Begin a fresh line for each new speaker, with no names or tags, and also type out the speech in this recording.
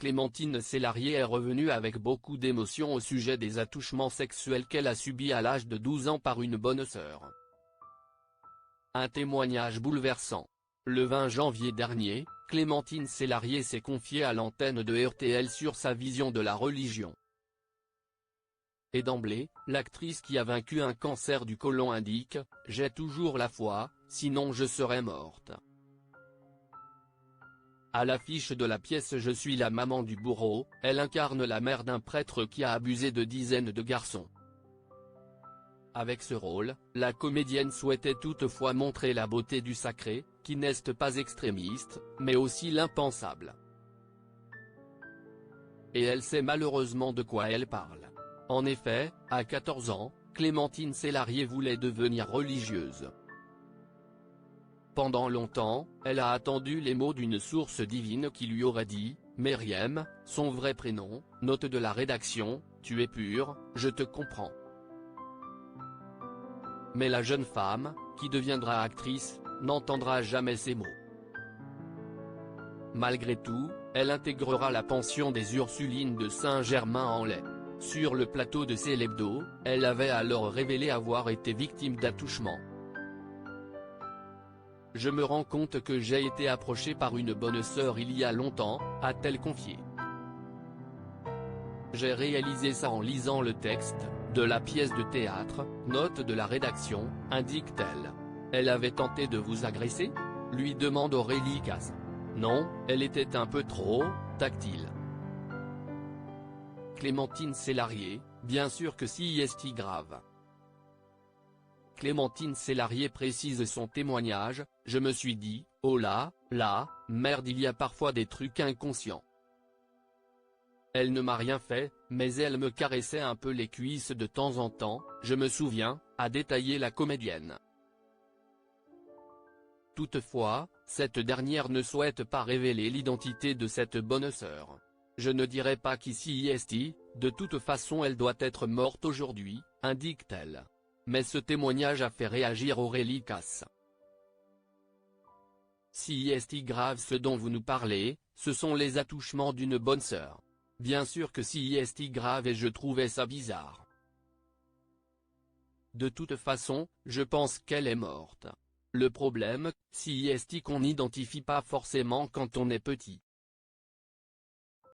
Clémentine Célarié est revenue avec beaucoup d'émotion au sujet des attouchements sexuels qu'elle a subis à l'âge de 12 ans par une bonne sœur. Un témoignage bouleversant. Le 20 janvier dernier, Clémentine Célarié s'est confiée à l'antenne de RTL sur sa vision de la religion. Et d'emblée, l'actrice qui a vaincu un cancer du côlon indique « J'ai toujours la foi, sinon je serais morte ». À l'affiche de la pièce Je suis la maman du bourreau, elle incarne la mère d'un prêtre qui a abusé de dizaines de garçons. Avec ce rôle, la comédienne souhaitait toutefois montrer la beauté du sacré, qui n'est pas extrémiste, mais aussi l'impensable. Et elle sait malheureusement de quoi elle parle. En effet, à 14 ans, Clémentine Célarié voulait devenir religieuse. Pendant longtemps, elle a attendu les mots d'une source divine qui lui aurait dit « Myriam, son vrai prénom, note de la rédaction, tu es pure, je te comprends ». Mais la jeune femme, qui deviendra actrice, n'entendra jamais ces mots. Malgré tout, elle intégrera la pension des Ursulines de Saint-Germain-en-Laye. Sur le plateau de Célébdo, elle avait alors révélé avoir été victime d'attouchement. « Je me rends compte que j'ai été approchée par une bonne sœur il y a longtemps », a-t-elle confié. « J'ai réalisé ça en lisant le texte de la pièce de théâtre, note de la rédaction, indique-t-elle. Elle avait tenté de vous agresser ? Lui demande Aurélie Casse. Non, elle était un peu trop tactile. Clémentine Célarié, bien sûr que si est grave. Clémentine Célarié précise son témoignage, je me suis dit, oh là, merde il y a parfois des trucs inconscients. Elle ne m'a rien fait, mais elle me caressait un peu les cuisses de temps en temps, je me souviens, a détaillé la comédienne. Toutefois, cette dernière ne souhaite pas révéler l'identité de cette bonne sœur. Je ne dirai pas qui s'y est, de toute façon elle doit être morte aujourd'hui, indique-t-elle. Mais ce témoignage a fait réagir Aurélie Casse. Si est grave ce dont vous nous parlez, ce sont les attouchements d'une bonne sœur. Bien sûr que si est grave et je trouvais ça bizarre. De toute façon, je pense qu'elle est morte. Le problème, si est qu'on n'identifie pas forcément quand on est petit.